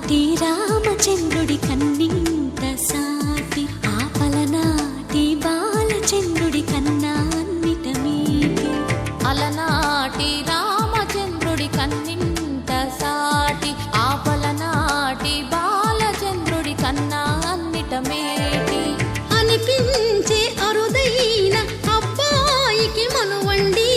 అలనాటి రామచంద్రుడి కన్నింత సాటి ఆపలనాటి బాలచంద్రుడి కన్నా అన్నిట మీటి అలనాటి రామచంద్రుడి కన్నింత సాటి ఆపలనాటి బాలచంద్రుడి కన్నా అన్నిట మేటి అనిపించే అరుదైన అబ్బాయికి మనువండి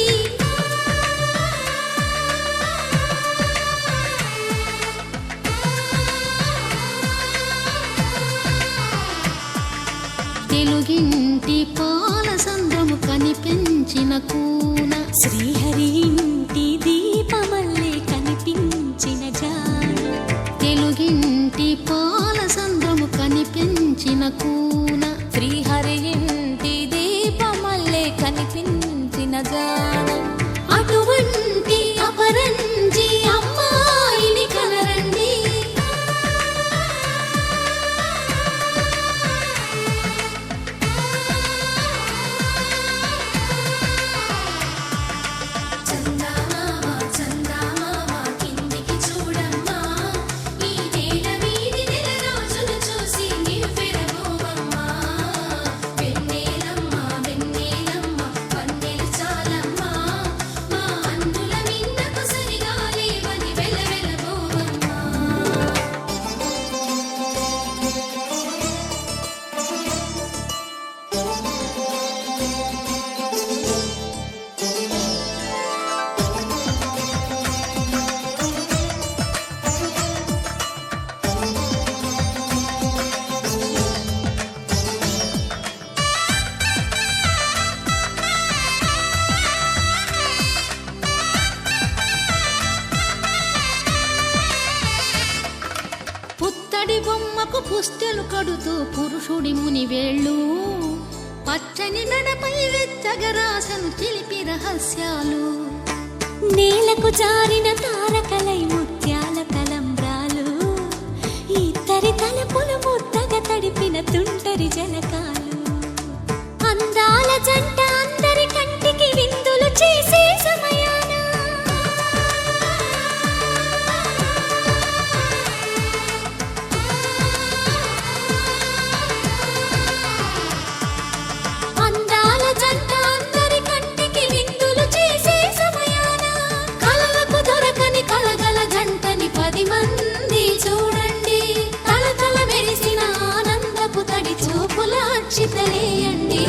తెలుగింటి పాలసంద్రము కనిపించిన కూన శ్రీహరి ఇంటి దీపమల్లే కనిపించిన జాన తెలుగింటి పాలసంద్రము కనిపించిన కూన శ్రీహరి ఇంటి దీపమల్లే కనిపించిన జాన అటువంటి అపరంజి అమ్మాయిని కనరండి పుత్తడి బొమ్మకు పుస్తెలు కడుతూ పురుషుడి ముని వేళ్ళు పచ్చని నడపై వెచ్చగరాసను చిలిపి రహస్యాలు నేలకు జారిన తారకలై ముత్యాల తలంబ్రాలు ఇద్దరి తలపులు ముద్దగా తడిపిన తుంటరి జలకాలు అందాల జంట అందరి కంటికి విందులు చేసే సమయాన అందాల జంట అందరి కంటికి విందులు చేసే సమయాన కలలకు దొరకని కలగల జంటని 10 మంది చూడండి తలతల మెరిసిన ఆనందపు తడి చూపుల అక్షితలేయండి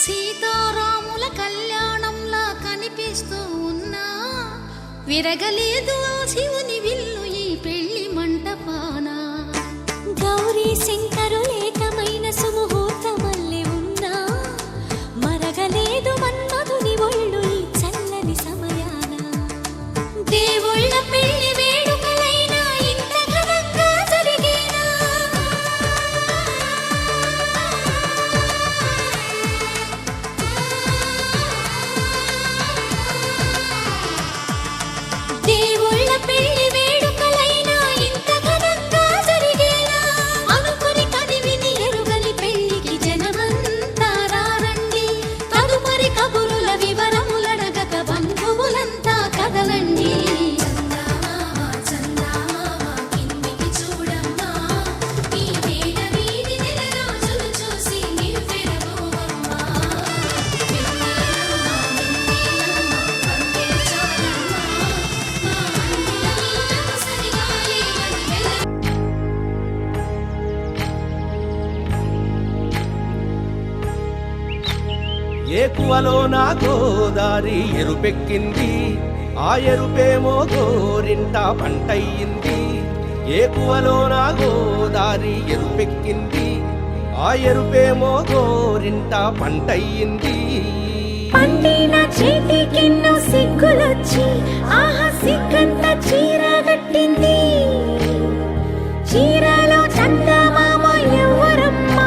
సీతారాముల కళ్యాణంలా కనిపిస్తూ ఉన్నా విరగలేదు ఆ శివుని విల్లు ఈ పెళ్లి మంటపాన గౌరీ శంకరులేకమైన సుముహూర్తమల్లె ఉన్నా మరగలేదు మన్మధుని ఒళ్ళు ఈ చల్లని సమయాన దేవుళ్ళ పెళ్లి వేడుకలైనా ఇంత ఘనంగా జరిగేనా దేవుళ్ళ పెళ్లి వేడుకలైనా ఇంత ఘనంగా జరిగేనా అనుకుని కదివిని ఎరుగని పెళ్లికి జనమంతా రారండి తదుపరి కబురుల వివరములడగక బంధువులంతా కదలండి ఏకువలో నా గోదారి ఎరుపెక్కింది, ఆ ఎరుపేమో గోరింట పంటయ్యింది. ఏకువలోన గోదారి ఎరుపెక్కింది, ఆ ఎరుపేమో గోరింట పంటయ్యింది. పండిన చేతికెన్నో సిగ్గులొచ్చి ఆహా సిగ్గంత చీర కట్టింది. చీరలో చందమామ ఎవరమ్మ,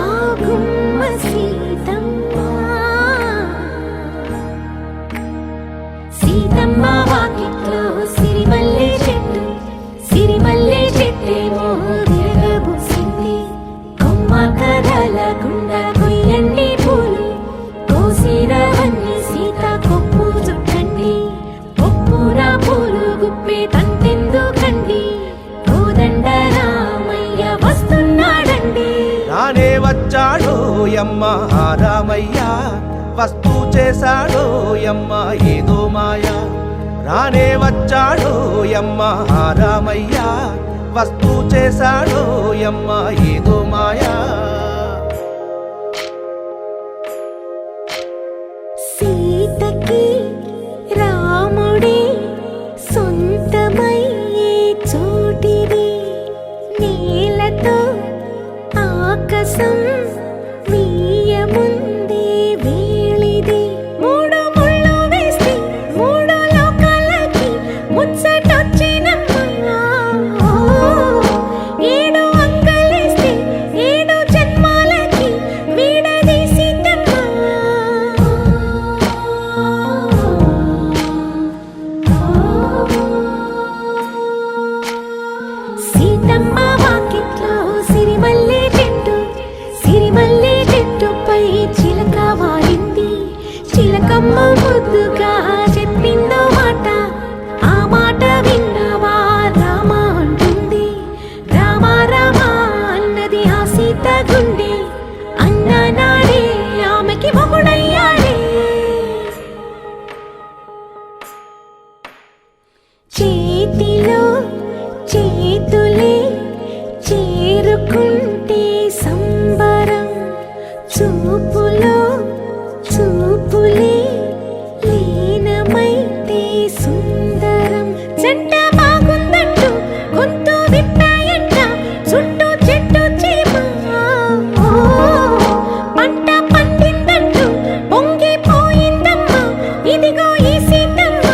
ఆ గుమ్మ సీతమ్మ. సీతమ్మ వాకిట్లో సిరిమల్లె చెట్టు, సిరిమల్లె చెట్టేమో విరగబూసింది. కొమ్మ కదలకుండా కొయ్యండి పూలు, కోసిరవన్నీ సీత కొప్పు చుట్టండి. కొప్పున పూలు గుప్పే తంతెందుకండి, కోదండ రామయ్య వస్తున్నాడండి. రానే వచ్చాడో యమ్మ ఆ రామయ్య, వస్తూ చేశాడో యమ్మ ఏదో మాయ. రానే వచ్చాడో యమ్మ ఆ రామయ్య, వస్తూ చేశాడో యమ్మ ఏదో మాయా. సీతకి రాముడే సొంతమయ్యే చోటిది, నేలతో ఆకాశం వీయముందే వేళిది. మూడు ముళ్ళు వేస్తే మూడు లోకాలకి ముచ్చటొచ్చినమ్మా. ఏడు అంగలేస్తే ఏడు జన్మాలకి వీడదీసితమ్మా. సీతమ్మ వాకిట్లో సిరిమల్లె చెట్టు, సిరిమల్లె చెట్టుపై చిలక వాలింది. చిలకమ్మ ముద్దుగా చెప్పిందో మాట, ఆ మాట విన్నవా రామ అంటుంది. రామ రామ అన్నది ఆ సీత గుండె, అన్న నాడే ఆమెకి మొగుడయ్యాడే. చేతిలో చేతులే చేరుకుంటే సంబరం, చూపులో చూపులే లీనమైతే సుందరం. జంట బాగుందంటూ గొంతు విప్పాయంట చుట్టూ చెట్టు చీమ. పంట పండిందంటూ పొంగిపోయిందమ్మా, ఇదిగో ఈ సీతమ్మ.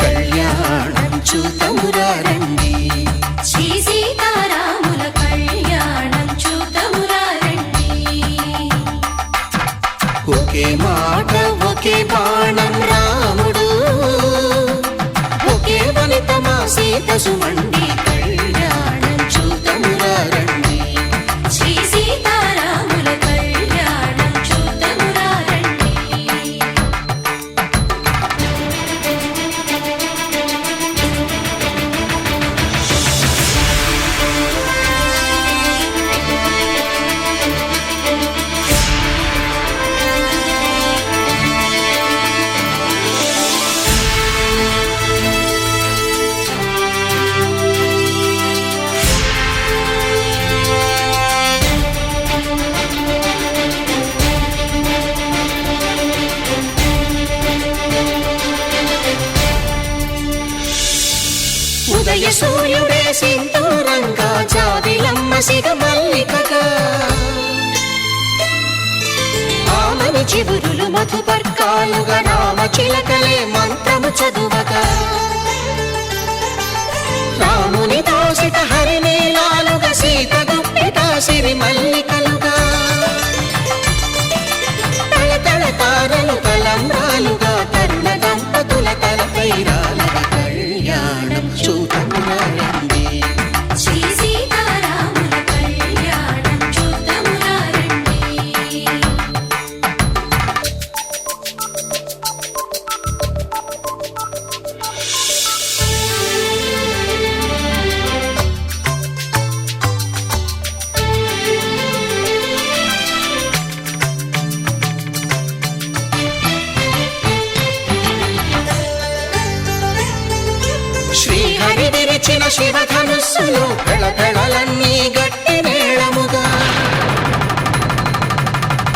కళ్యాణం చూతమురా రండి, శ్రీ సీతారాముల కళ్యాణం చూతమురా రండి. ఒకే మాట ఒకే బాణం రాముడు, ఒకే వనిత మా సీత సుమండి. కళ్యాణం చూతమురా రండి, శ్రీ సీతారాముల కళ్యాణం చూతమురా రండి. ఉదయ సూర్యుడే సింధూరంగా, జాబిలమ్మ సిగ మల్లికగా. ఆమని చివురులు మధుపర్కాలుగా, రామ చిలకలే మంత్రము చదువగా. రాముని దోసిట హరినీలాలుగా, సీత గుప్పిట సిరి మల్లికలుగా. తళతళ తారలు తలంబ్రాలుగా, తరుణ దంపతుల తలపై రాలగా. కళ్యాణం చూతమురా రండి, శ్రీ సీతారాముల శివధనుస్సులో పెళపెళలన్నీ గట్టి మేళముగా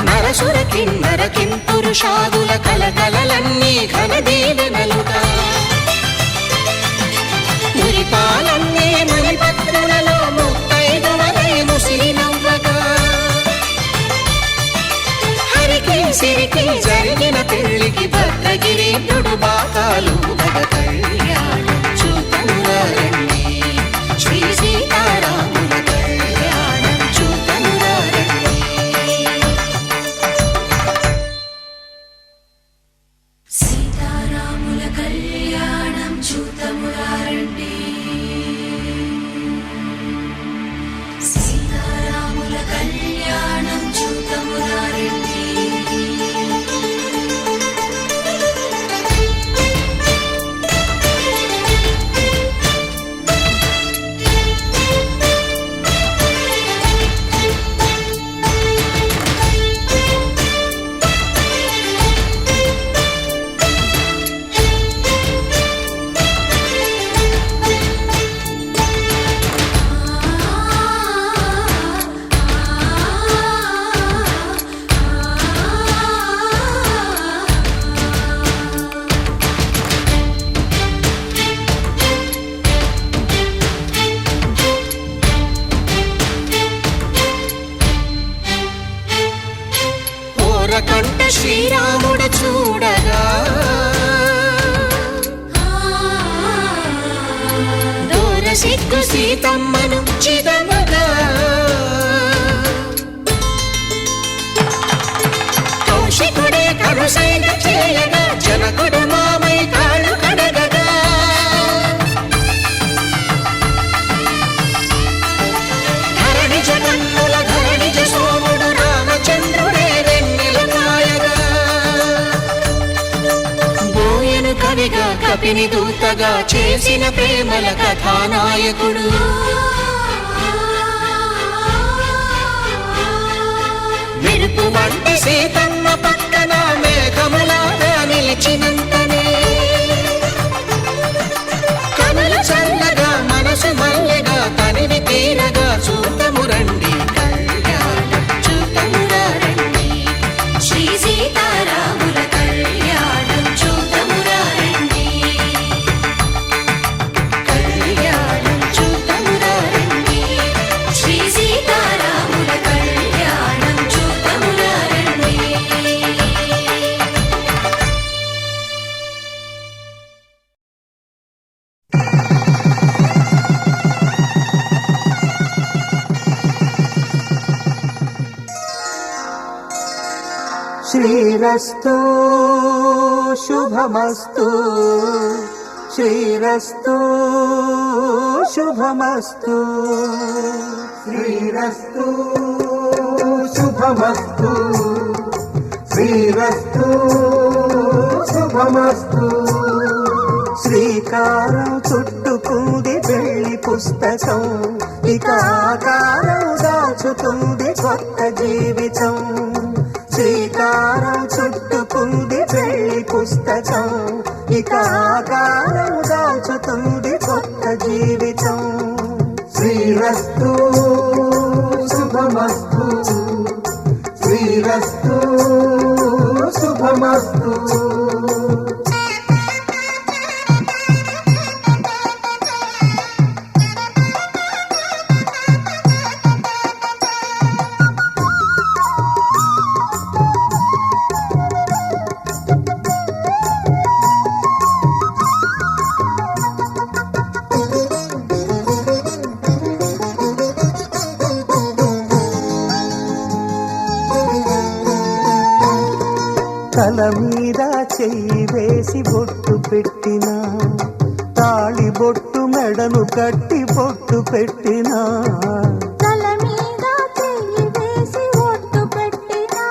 నరసుర కిన్నర కింపురుషాదుల కలకలలన్నీ ఘనదీవెనలుగా మురిపాలన్నీ మునిపత్రులలో ముత్తైదువలై ముసిరి నవ్వగా హరికి సిరికి జరిగిన పెళ్లికి భద్రగిరీంద్రుడు బాకాలు కళ్యాణం చూతమురారండి శ్రీ సీతారాముల కళ్యాణం చూతమురారండి సీతారాముల కళ్యాణం చూతమురారండి సీతారాముల కళ్యాణం చూతమురారండి కంట శ్రీరాముడు చూడగా దూర సిగ్గు సీతమ్మను చిదమగా కౌశికుడే కరుసైన చేయగా జనకుడు మామై కాళ్ళు కడగగా ధరణి జగన్నుల ధరణిజ సోముడు రామచంద్రుడే కవిగా కపిని దూతగా చేసిన ప్రేమల కథానాయకుడు మెరుపు వంటి సీతమ్మ పక్కన మేఘములాగా నిలిచినంతనే కనులు చల్లగా మనసు మల్లెగా తనివి తీరగా చూతమురండి కళ్యాణం చూతమురారండి శ్రీ సీతారాముల కళ్యాణం చూతమురారండి కళ్యాణం చూతమురారండి శ్రీ సీతారాముల కళ్యాణం చూతమురారండి శ్రీరస్తు శుభమస్తు శ్రీరస్తు శుభమస్తు శ్రీరస్తు శుభమస్తు శ్రీరస్తు శుభమస్తు శ్రీకారం చుట్టుకుంది వెళ్ళి పుస్తకం ఇక ఆకారం దాచుతుంది కొత్త జీవితం శ్రీకారం చుట్టుకుంది వెళ్ళి పుస్తకం ఇక ఆకారం దాచుతుంది కొత్త జీవితం శ్రీరస్తు శుభమస్తు శ్రీరస్తు శుభమస్తు తల మీద చెయ్యి వేసి బొట్టు పెట్టినా తాళి బొట్టు మెడను కట్టి బొట్టు పెట్టినా తల మీద చెయ్యి వేసి ఒట్టు పెట్టినా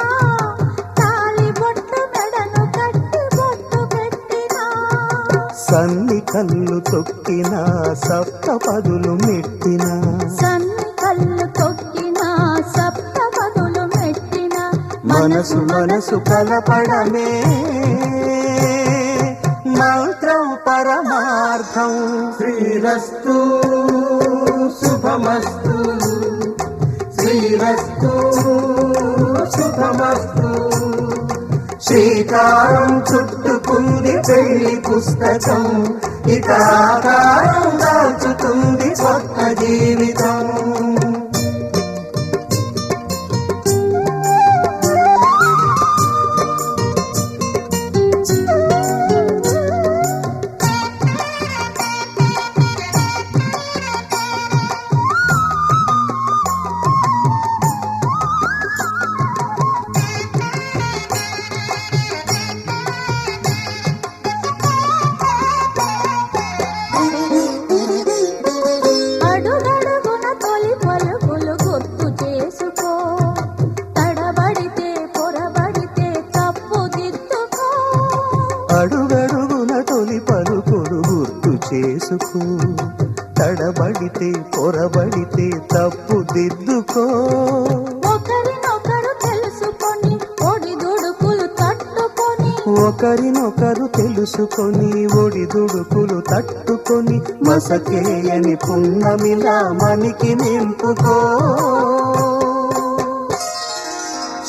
తాళి బొట్టు మెడను కట్టి బొట్టు పెట్టినా సన్ని కళ్ళు తొక్కినా సప్త పదులు మెట్టినా సన్ని కళ్ళు తొక్కినా సప్త పదులు మెట్టినా మనసు మనసు కలపడమే మంత్రం పరమా శుభార్థం. శ్రీరస్తు శుభమస్తు, శ్రీరస్తు శుభమస్తు. శ్రీకారం చుట్టుకుంది పెళ్లి పుస్తకం, ఇక ఆకారం దాచుతుంది కొత్త జీవితం. అడుగడుగున తొలి పలుకులు గుర్తు చేసుకో, తడబడితే పొరబడితే తప్పు దిద్దుకో. అడుగడుగున తొలి పలుకుడు గుర్తు చేసుకో, తడబడితే పొరబడితే తప్పు దిద్దుకో. ఒకరినొకరు తెలుసుకొని ఒడిదుడుకులు తట్టుకొని, ఒకరినొకరు తెలుసుకొని ఒడిదుడుకులు తట్టుకొని మసకేయని పున్నమిలా మనికి నింపుకో.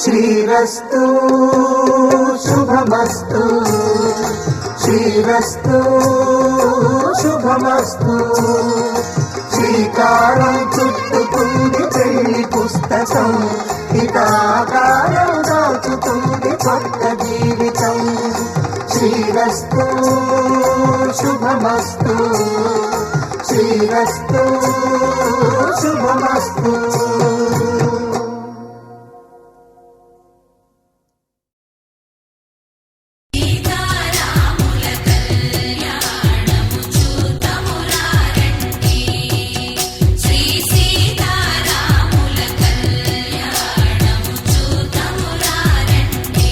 శ్రీరస్తు శుభమస్తు, శ్రీరస్తు శుభమస్తు. శ్రీకారం చుట్టుకుంది పెళ్లి పుస్తకం, ఇక ఆకారం దాచుతుంది కొత్త జీవితం. శ్రీరస్తు శుభమస్తు, శ్రీరస్తు శుభమస్తు. సీతారాముల కళ్యాణము చూతమురారండి. శ్రీ సీతారాముల కళ్యాణము చూతమురారండి.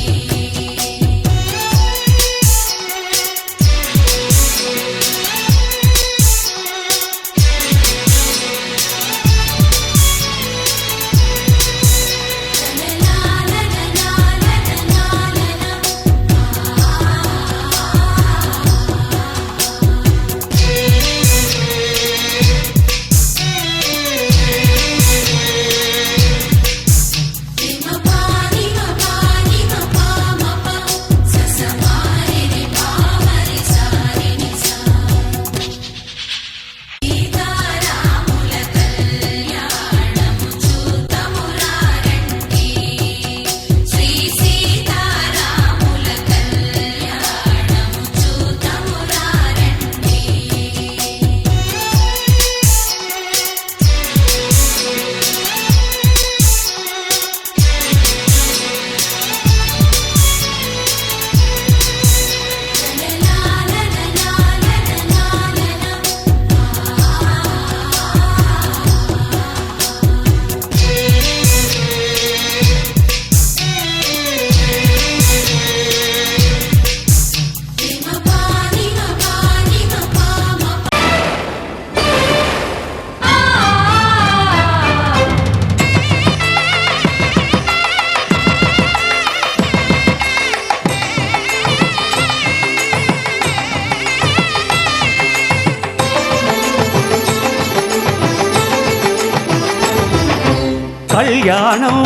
కళ్యాణం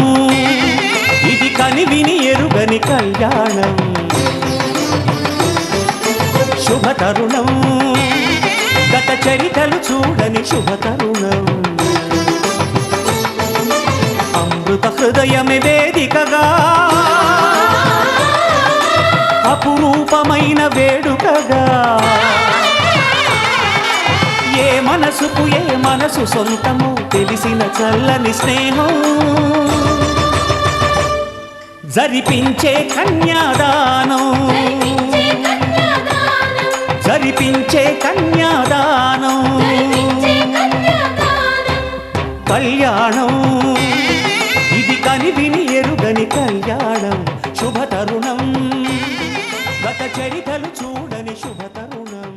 ఇది కనివిని ఎరుగని కళ్యాణం. శుభతరుణం గత చరితలు చూడని శుభతరుణం. అమృత హృదయమే వేదికగా అపురూపమైన వేడుకగా. ఏ మనసుకు ఏ మనసు సొంతము తెలిసిన చల్లని స్నేహం. జరిపించే కన్యాదానం, జరిపించే కన్యాదానం. కళ్యాణం ఇది కనివిని ఎరుగని కళ్యాణం. శుభతరుణం గత చరితలు చూడని శుభతరుణం.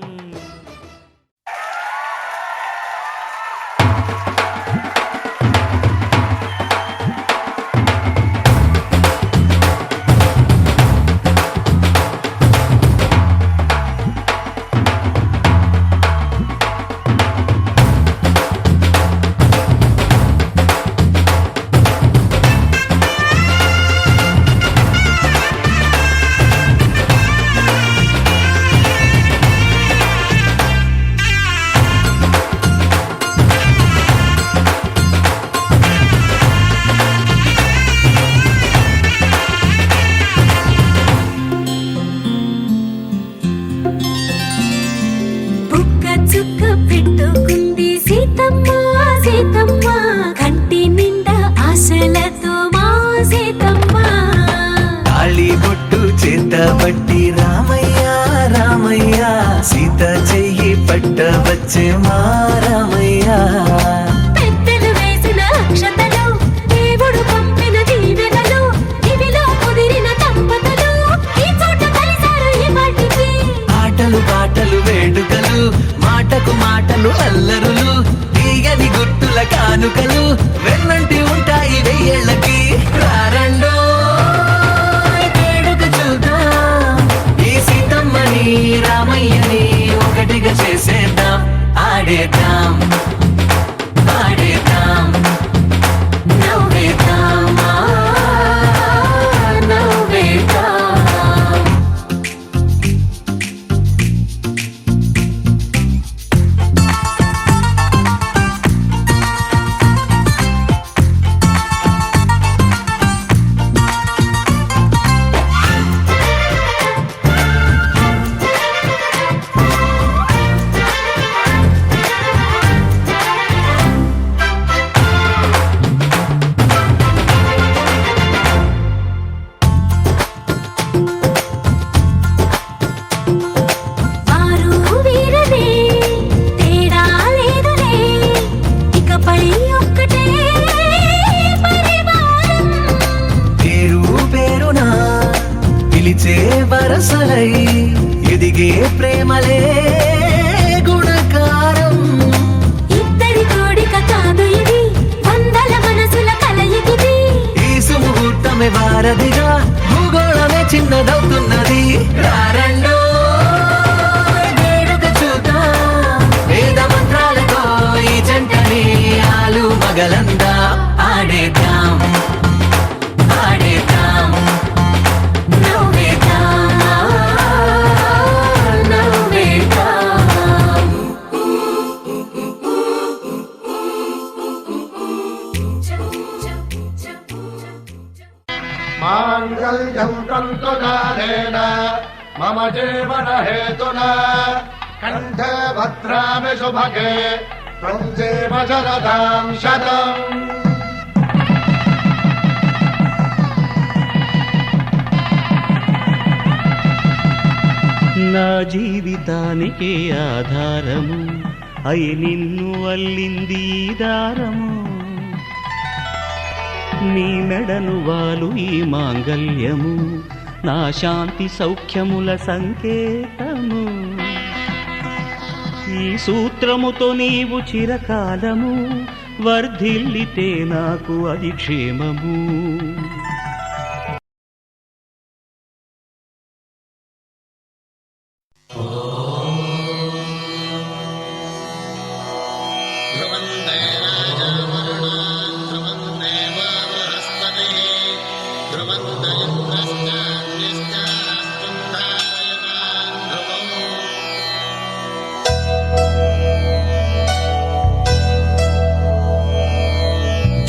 వచ్చే మారమయ్యా. పెద్దలు వేసిన అక్షతలు, దేవుడు పంపిన దీవెనలు, ఇవిలో కుదిరిన దంపతులు ఈ చోట కలిసారు ఇవాటికి. ఆటలు పాటలు వేడుకలు, మాటకు మాటలు అల్లరులు, తీయని గుట్టుల కానుకలు వెన్నంటి ఉంటాయి వెయ్యేళ్ళకి. రారండో వేడుక చూద్దాం, ఈ సీతమ్మని రామయ్యని ఒకటిగా చేసేద్దాం. ఆడేద్దాం ఆడేద్దాం నవ్వేద్దాం నవ్వేద్దాం. వారు వీరనే తేడా లేదులే, ఇకపై ఒక్కటే పరివారం. పేరు పేరునా పిలిచే వరసలై ఎదిగే ప్రేమలే గుణకారం. ఇద్దరి కోడిక కాదు ఇది, వందల మనసుల కలయికిది. ఈ సుముహూర్తమే వారధిగా, భూగోళమే చిన్నదవుతున్నది. రారండో వేడుక చూద్దాం, వేద మంత్రాలతో ఈ జంటని ఆలు మగలందా. ఆడేద్దాం ఆడేద్దాం నవ్వేద్దాం నవ్వేద్దాం. माङ्गल्यं तन्तुकालेन मम जीवनहेतुना कण्ठे भद्रामि शुभगे त्वं जीव शरदां शतम्. నా జీవితానికే ఆధారము అయి నిన్ను అల్లింది ఈ దారము. నీ మెడను వాలు ఈ మాంగల్యము, నా శాంతి సౌఖ్యముల సంకేతము. ఈ సూత్రముతో నీవు చిరకాలము వర్ధిల్లితే నాకు అది క్షేమము.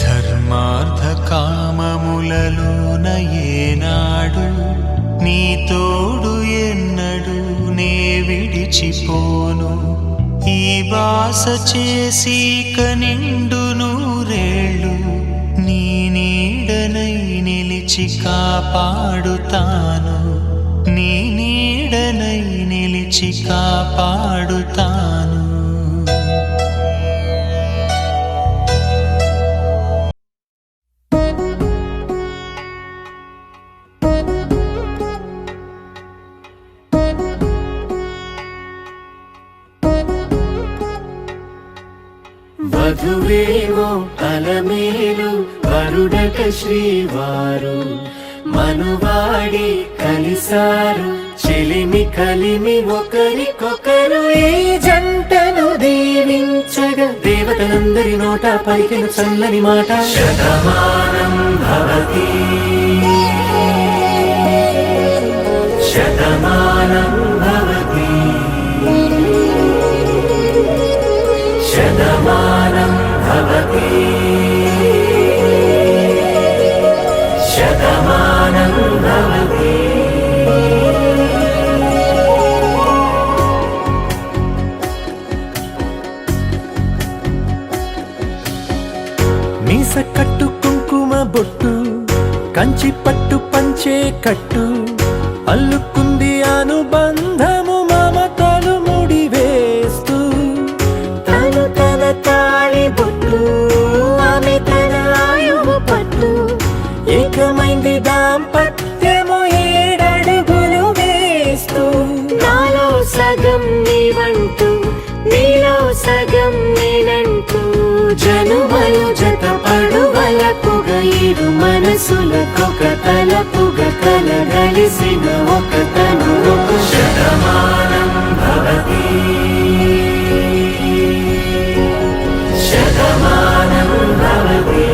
ధర్మార్థ కామములలోన ఏనాడు నీ తోడు ఎన్నడు నే విడిచిపోను. ఈ బాస చేసి కనిండు నూరేళ్ళు నీ నీడనై నిలిచి కాపాడుతాను. నీ నీడనై నిలిచి కాపాడుతాను. వధువేవో అలమేలు వరుడక శ్రీవారు, మనువాడి కలిసారు చెలిమి కలిమి ఒకరికొకరు. ఈ జంటను దీవించగా దేవతలందరి నోట పలికిన చల్లని మాట. శతమానం భవతి శతమానం భవతి శతమానం భవతి శతమానం భవతి. మీస కట్టు కుంకుమ బొట్టు కంచి పట్టు పంచే కట్టు అల్లుకుంది అనుబంధము మమతలు ముడివేస్తూ. వలపుగా ఇరు మనసులకొక తలపుగా కలగలిసిన ఒక తను శతమానం భవతి శతమానం భవతి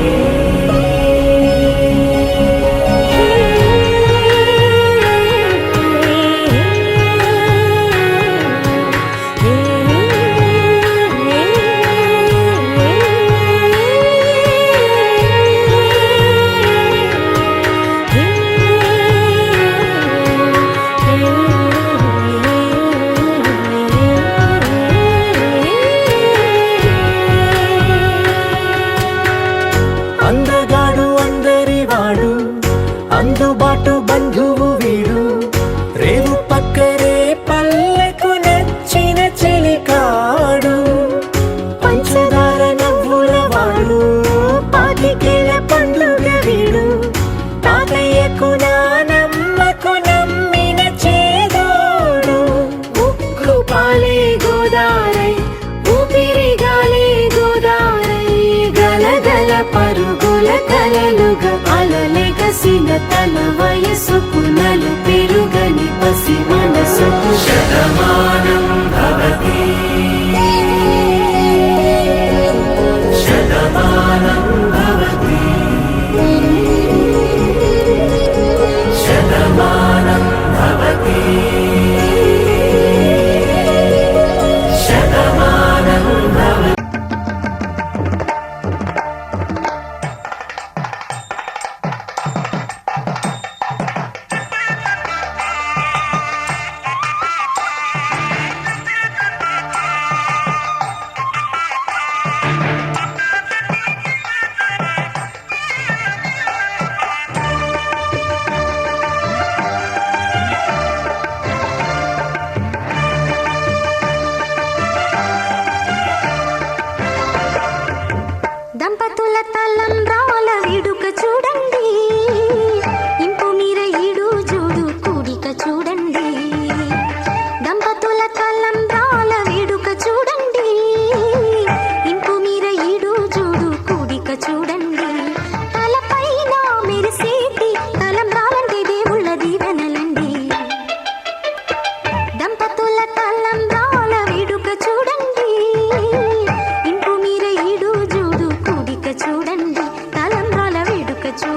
అందగాడు అందరివాడు అందుబాటు బంధువు వీడు రేవు పక్కరే పల్లెకు నచ్చిన చెలికాడు పంచదార నవ్వుల వాడు పాతికేల పండుగ వీడు తాతయ్యకు నానమ్మకు నమ్మిన చేదోడు ఉక్కు పాలే గోదారై ఊపిరి గాలే గోదారై గలగల పరుగుల కలలుగా అలలెగసిన తన వయసుకు నలు పెరుగని పసి మనసుకు శతమానం భవతి శతమానం భవతి శతమానం భవతి శతమానం భవతి దంపతుల తలంబ్రాల వేడుక చూడండి ఇంపు మీర ఈడు జోడు కూడిక చూడండి దంపతుల తలంబ్రాల వేడుక చూడండి ఇంపు మీర ఈడు జోడు కూడిక చూడండి తలపైన మెరిసేటి తలంబ్రాలంటే దేవుళ్ళ దీవెనలండి దంపతుల తలంబ్రాల వేడుక చూడండి ఇంపు మీర ఈడు జోడు కూడిక చూడండి తలంబ్రాల వేడుక చూడండి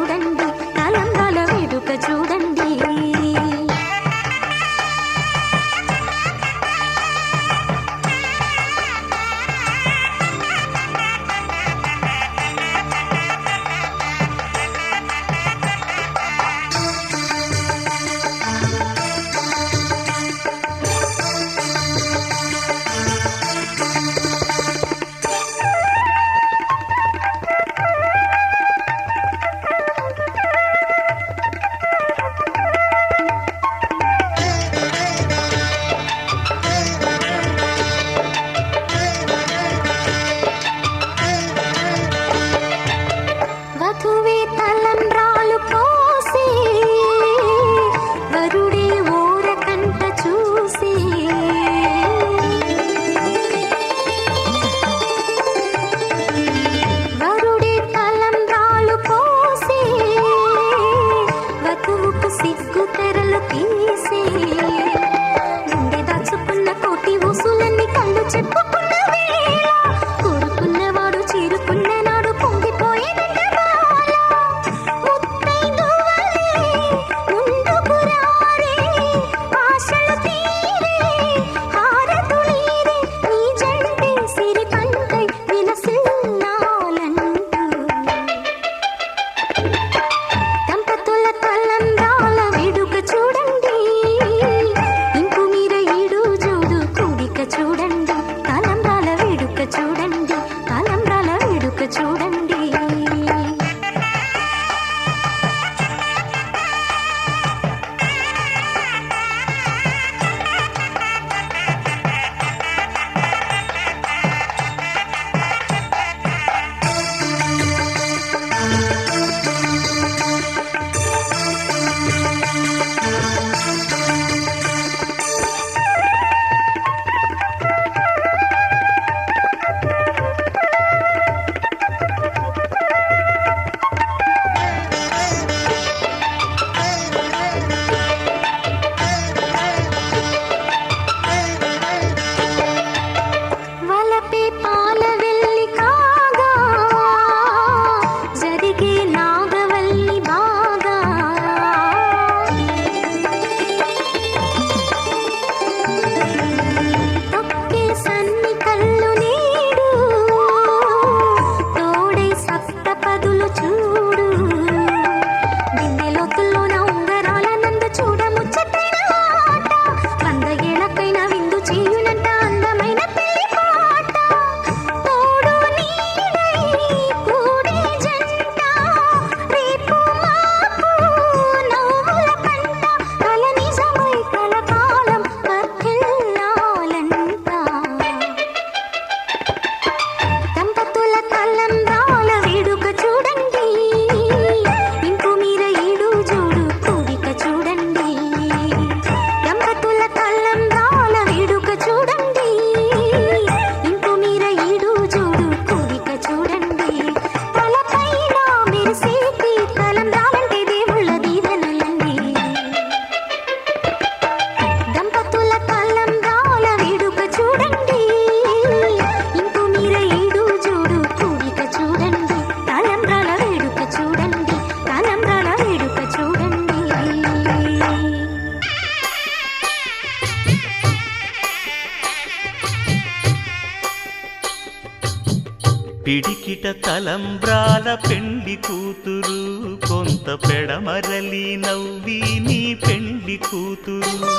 పిడికిట తలంబ్రాల పెండ్లి కూతురు కొంత పెడమరలి నవ్వి నీ పెండ్లి కూతురు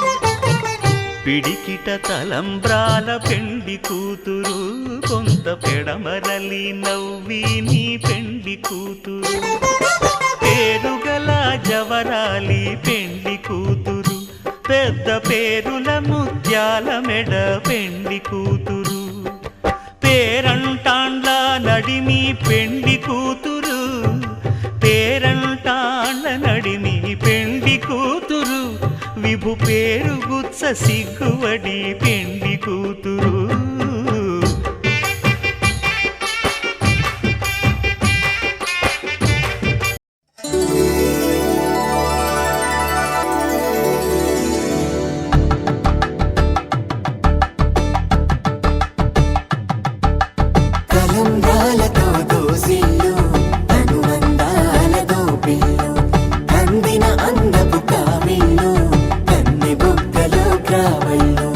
పిడికిట తలంబ్రాల పెండ్లి కూతురు కొంత పెడమరలి నవ్వి నీ పెండ్లి కూతురు పేరుగల జవరాలి పెండ్లి కూతురు పెద్ద పేరుల ముత్యాల మెడ పెండ్లి కూతురు పేరంటాండ్ల నడిమి పెండ్లి కూతురు పేరంటాండ్ల నడిమి పెండ్లి కూతురు విభు పేరు గుత్స సిగ్గువడి పెండ్లి కూతురు తలంబ్రాలతో దోసిళ్ళు అనుబంధాలతో పిల్లు అందిన అందపు కావిళ్ళు కన్నె బుగ్గలో గ్రావళ్ళు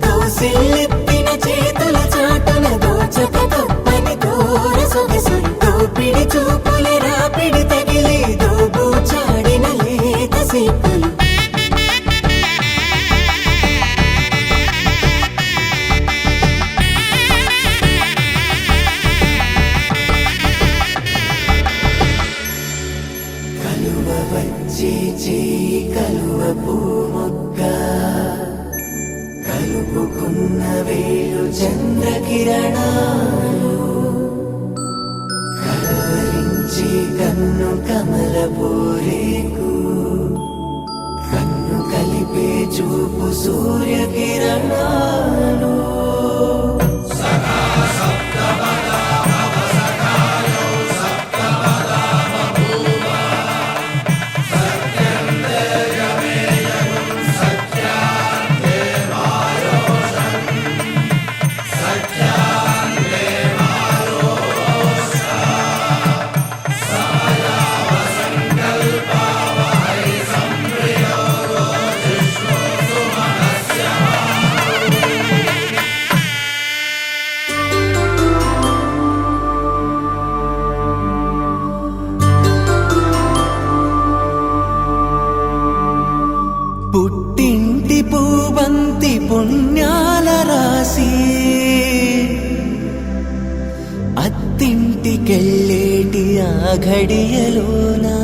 దోసిళ్ళెత్తిన చేతుల చాటున దోచక తప్పని దూర సొగసులు దోపిడి చూపుల రాపిడి తగిలి దోబూచాడిన లేత సిగ్గులు కలువ వచ్చే చేయి కలువ పూమొక్క కలుపుకున్న వేలు చంద్రకిరణాలు కలవరించే కన్ను కమల పూరేకు కన్ను కలిపే చూపు సూర్యకిరణాలు పుట్టింటి పూబంతి పుణ్యాల రాసి అత్తింటికెళ్ళేటి ఆ ఘడియలోనా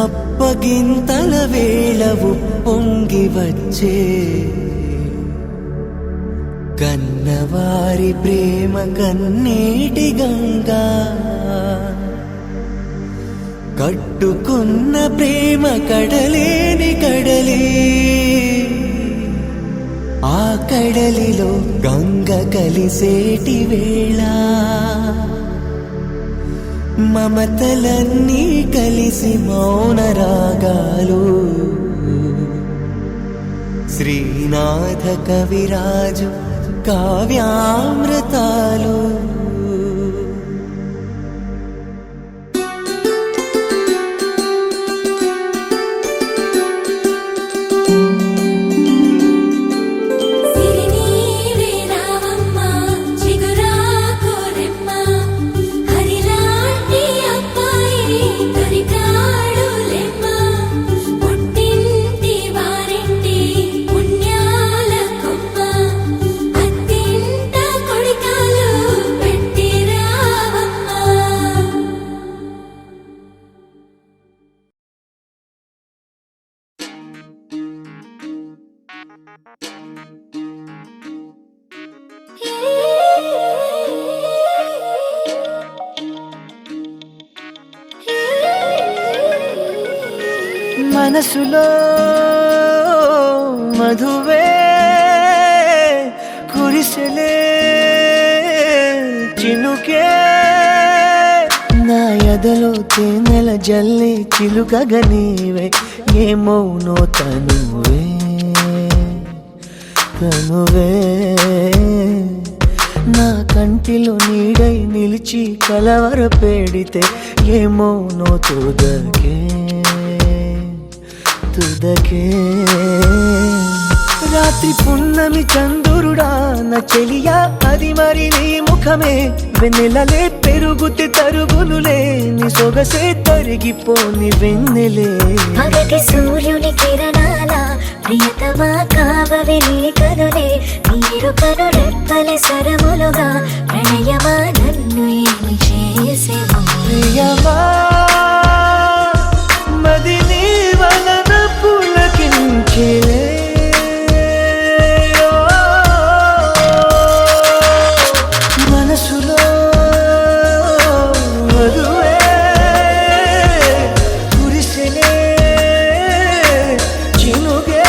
అప్పగింతల వేళ ఉప్పొంగి వచ్చే కన్నవారి ప్రేమ కన్నీటి గంగా కట్టుకున్న ప్రేమ కడలేని కడలి ఆ కడలిలో గంగ కలిసేటి వేళ మమతలన్నీ కలిసి మౌన రాగాలు శ్రీనాథ కవిరాజు కావ్యామృతాలు సిరినీవే రావమ్మ చిగురాకు రెమ్మ హరిలాంటి అబ్బాయి దొరికాడు లెమ్మ పుట్టింటి వారింటి పుణ్యాల కొమ్మ అత్తింట కొడికాలు పెట్టి రావమ్మ మనసులో మధువే కురిసెలే చినుకే నా ఎదలో తేనెల జల్లి చిలుకగా నీవే ఏమౌనో తనువే తనువే నా కంటిలో నీడై నిలిచి కలవర పెడితే ఏమౌనో తుదకే తుదకే రాత్రి పున్నమి చంద్రుడా నా చెలియా అది మరి నీ ముఖమే వెన్నెలలే పెరుగుతే తరుగులులే నీ సొగసే తరిగిపోని వెన్నెలే పగటి సూర్యుని కిరణాల ప్రియతమా కావవి నీ కనులే నీరు కను రెప్పలే సరములుగా ప్రణయమా నన్ను ఏమి చేసేవా ప్రియమా మది నీ వలన పులకించేలే మనసులో మధువే కురిసెలే చినుగే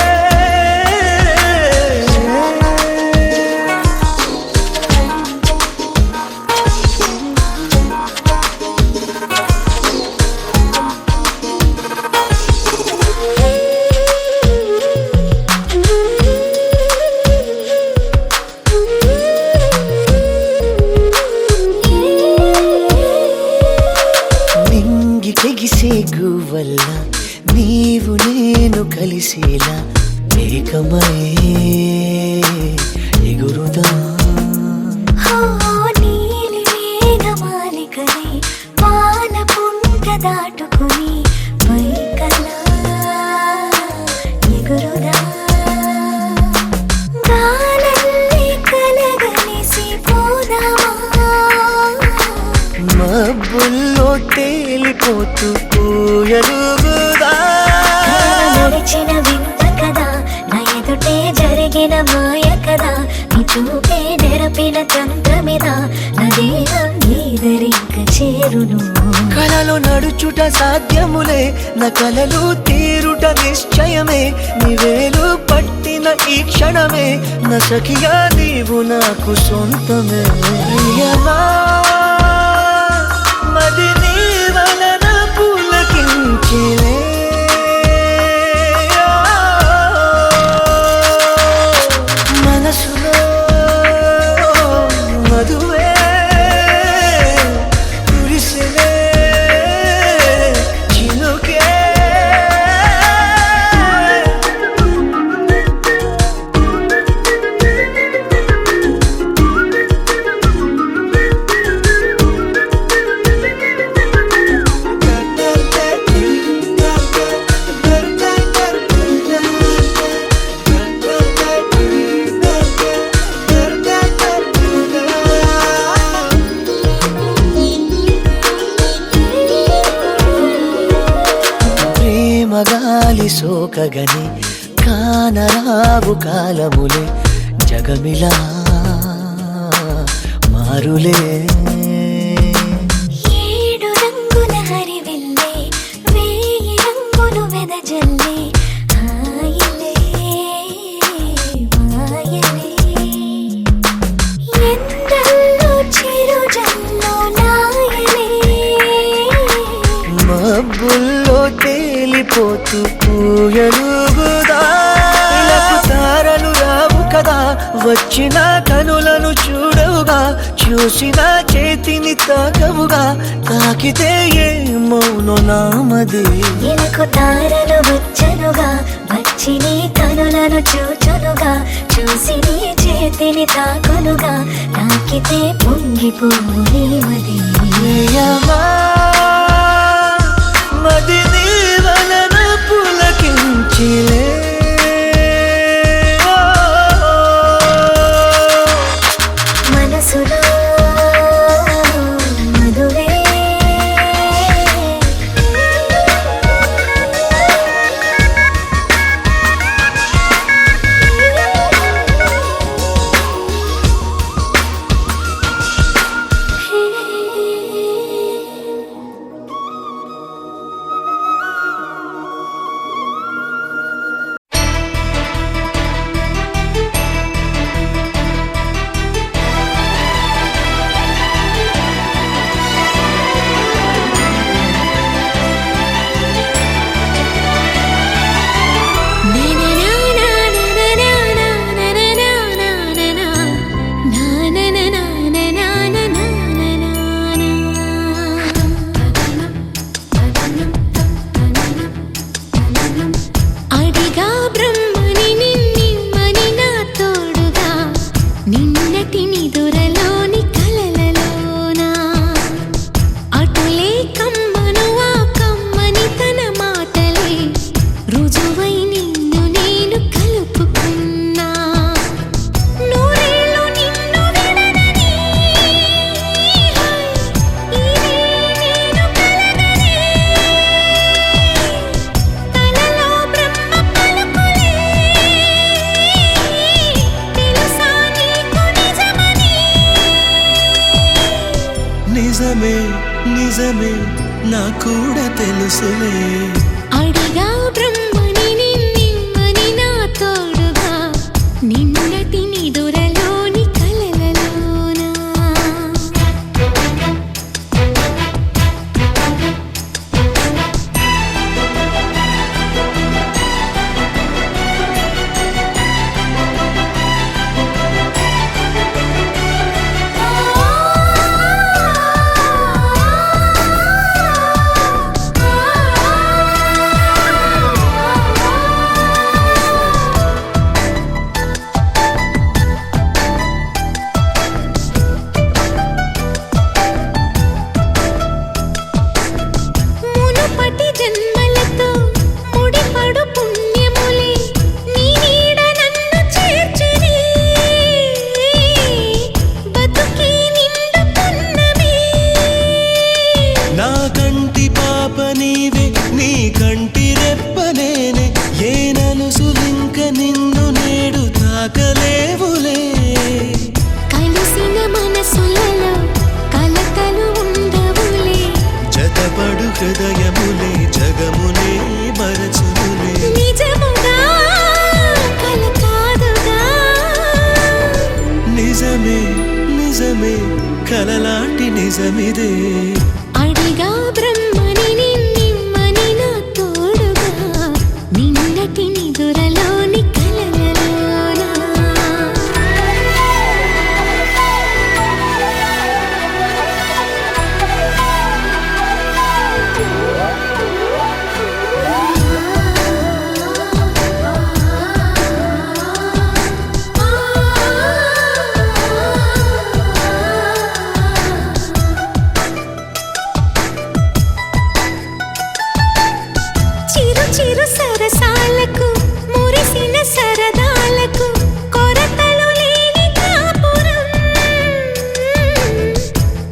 నింగి తెగిసే గువ్వల్ల నీవు నేను కలిసేలా ఏకమై ఎగురుదా నీలి మేఘమాలికలే పాల పుంట దాటుకుని పైకలా ఎగురుదా గాలల్లి కలగలిసి పోదామా మబ్బుల్లో తేలిపోతూ పూయలుగుదా నడిచిన వింత కదా నా ఎదుటే జరిగిన మాయ కదా నీ చూపే నెరపిన తంత్రమిదా నా దేహం నీదరింక చేరును కలలో నడుచుట సాధ్యములే నా కలలు తీరుట నిశ్చయమే నీవేలు పట్టిన ఈ క్షణమే నా సఖిగా నీవు నాకు సొంతమే ప్రియమా మది నీ వలన పులకించేలే మనసులో మధువే కురిసెలే చినుకే ప్రేమగాలి సోకగని కానరావు కాలములే జగమిలా మారులే ఏడు రంగుల హరివిల్లే వేయి రంగులు వెదజల్లే హాయిలే మాయలే ఎండల్లో చిరుజల్లో నాయలే మబ్బుల్లో తేలిపోతూ పూయలుగుదా ఇలకు తారలు రావు కదా వచ్చిన కనులను చూడవుగా చూసిన చేతిని తాకవుగా తాకితే ఏ మౌనో నామది ఇలకు తారలు వచ్చనుగా వచ్చి నీ కనులను చూచునుగా చూసి నీ చేతిని తాకునుగా తాకితే పొంగిపోవు నీ మది ప్రియమా మది నీ వలన పులకించిలే మనసులో మధువే నిజమే నిజమే నా కూడా తెలుసులే అడిగా బ్రహ్మని నిన్నని నా తోడుగా నిన్నటి నిదురలోని కలలలోనా మునుపటి జన్మలతో ముడిపడు పుణ్యములే నీ నీడ నన్ను చేర్చిరి బతుకి నిండు పున్నమి నా కంటి పాప నీవే నీ కంటి రెప్ప నేనే ఏ నలుసులింక నిన్ను నేడు తాకలేవులే కలిసిన మనసులలో కలతలు ఉండవులే జతపడు హృదయములే జగమునే మరచులే నిజముగా కల కాదుగా నిజమే నిజమే కలలాంటి నిజమిదే అడిగా బ్రహ్మని నిన్నని నా తోడుగా నిన్నటి నిదురలోని కలలలోనా చిరు చిరు సరసాలకు మురిసిన సరదాలకు కొరతలు లేని కాపురం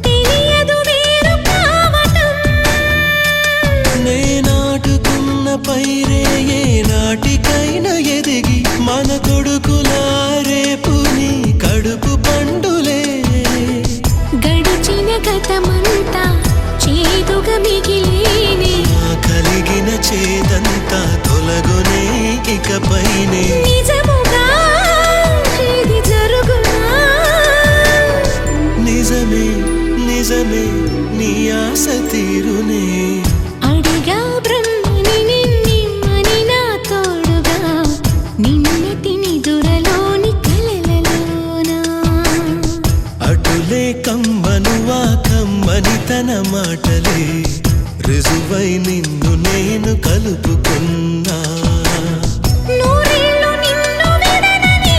తెలియదు వేరు కావటం నే నాటుకున్న పైరే ఏ నాటికైనా ఎదిగి మన కొడుకులా రేపు నీ కడుపు పండులే గడిచిన గతమంతా చేదుగా మిగిలేనే నా కలిగిన చేదంతా తొలగునే ఇకపైనే నిజముగా ఇది జరుగునా నిజమే నిజమే నీ ఆశ తీరునే అడిగా బ్రహ్మని నిన్నని నా తోడుగా నిన్నటి నిదురలోని కలలలోనా అటులే కమ్మనువా కమ్మని తన మాటలే రుజువై నిన్ను నేను కలుపుకున్నా నూరేళ్ళు నిన్ను విడనని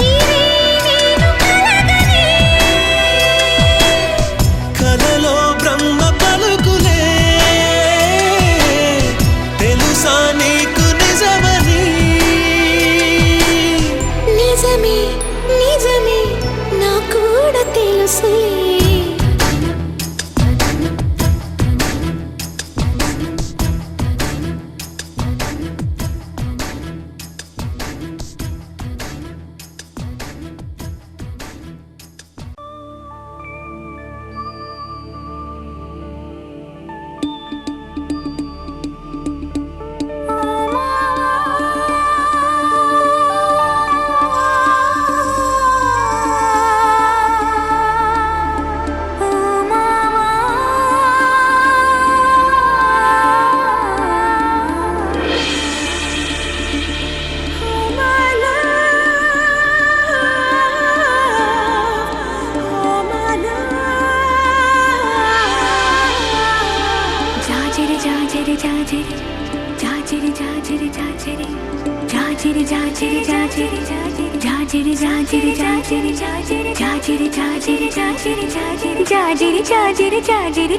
ఈరే నేను కలగని కలలో బ్రహ్మ పలుకులే తెలుసా నీకు నిజమని నిజమే నిజమే నా కూడా తెలుసులే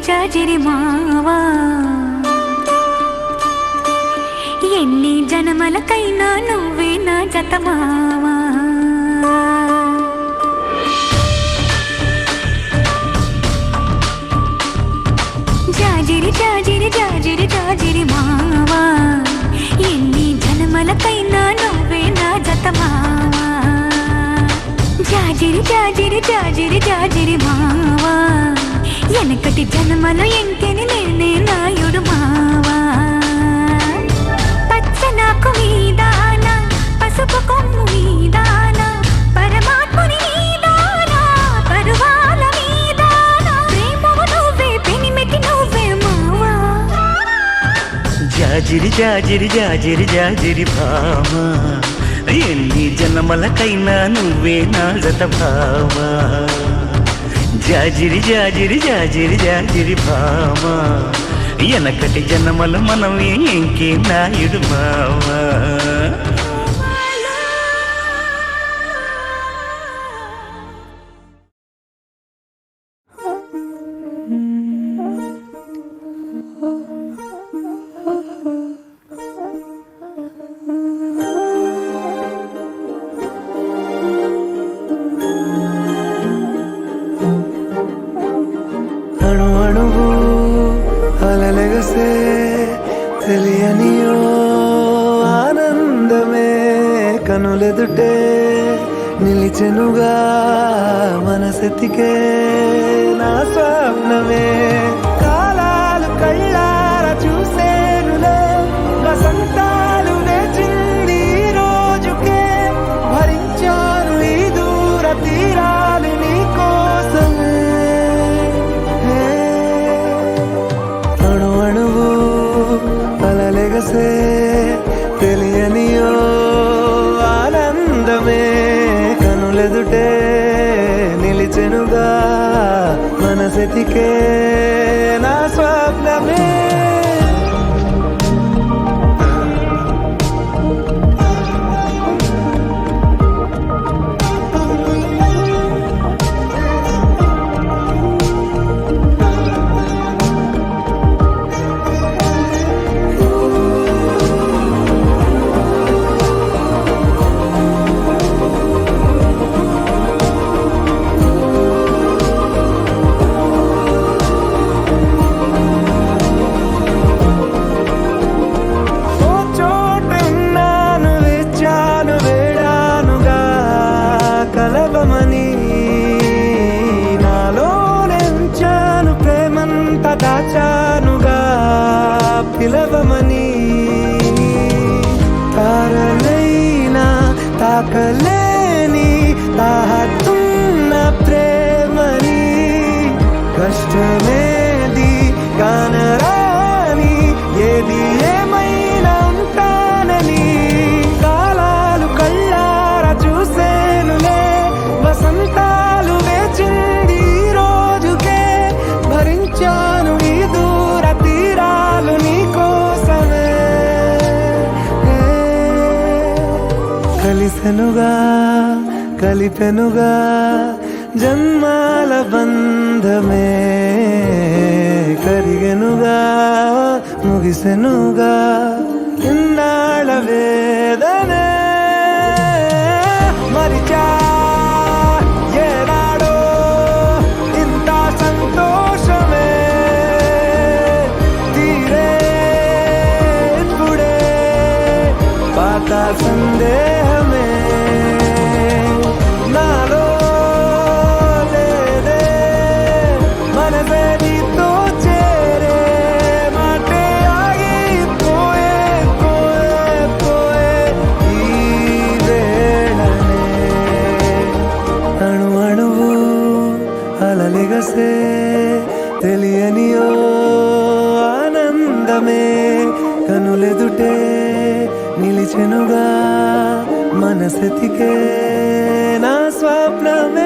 జాజిరి మావా ఎన్ని జనమలకైనా నువ్వే నా జత మావా జాజిరి జాజిరి జాజిరి జాజిరి మావా ఎన్ని జనమలకైనా నువ్వే నా జత మావా జాజిరి జాజిరి జాజిరి జాజిరి జాజిరి మావా వెనకటి జన్మలో ఎంకెని నేనే నాయుడు మావా పచ్చనాకు మీదాన పసుపు కొమ్ము మీదాన పరమాత్ముని మీదాన పరువాల మీదాన ప్రేమవు నువ్వే పెనిమిటి నువ్వే మావా జాజిరి జాజిరి జాజిరి జాజిరి భామా ఎన్ని జన్మలకైనా నువ్వే నా జత భామా జాజిరి జాజిరి జాజిరి జాజిరి భామా వెనకటి జన్మలు మనమే ఇంకే నాయుడు మావా అణు అణువు అలలెగసే తెలియనియో ఆనందమే కనులెదుటే నిలిచెనుగా మనసెతికే నా స్వప్నమే కాలాలు కళ్ళార చూసేనులే వసంతాలు వేచింది ఈ రోజుకే భరించాను ఈ దూర తీరాలు నీ కోసమే అణు అణువు అలలెగసే తెలియనియో ఆనందమే కనులెదుటే నిలిచెనుగా మనసెతికే నా స్వప్నమే దాచానుగా పిలవమని తారలైనా తాకలేని తాహతున్న ప్రేమని కష్టమేది కానరాని ఏది ఏమైనా ఉంటానని కాలాలు కళ్ళార చూసేనులే వసంతాలు వేచింది ఈ రోజుకే భరించాను ఈ దూర తీరాలు నీ కోసమే కలిసెనుగా కలిపెనుగా జన్మాల బంధమే కరిగెనుగా ముగిసెనుగా ఇన్నాళ్ళ వేదనే మరిచా ఏనాడో ఇంత సంతోషమే తీరే ఇప్పుడే పాత సందేహమే నాలో లేదే మనసే నీతో చేరే మాటే ఆగిపోయే పోయే పోయే ఈ వేళనే అణు అణువు అలలెగసే తెలియనియో ఆనందమే కనులెదుటే నిలిచెనుగా మనసెతికే నా స్వప్నమే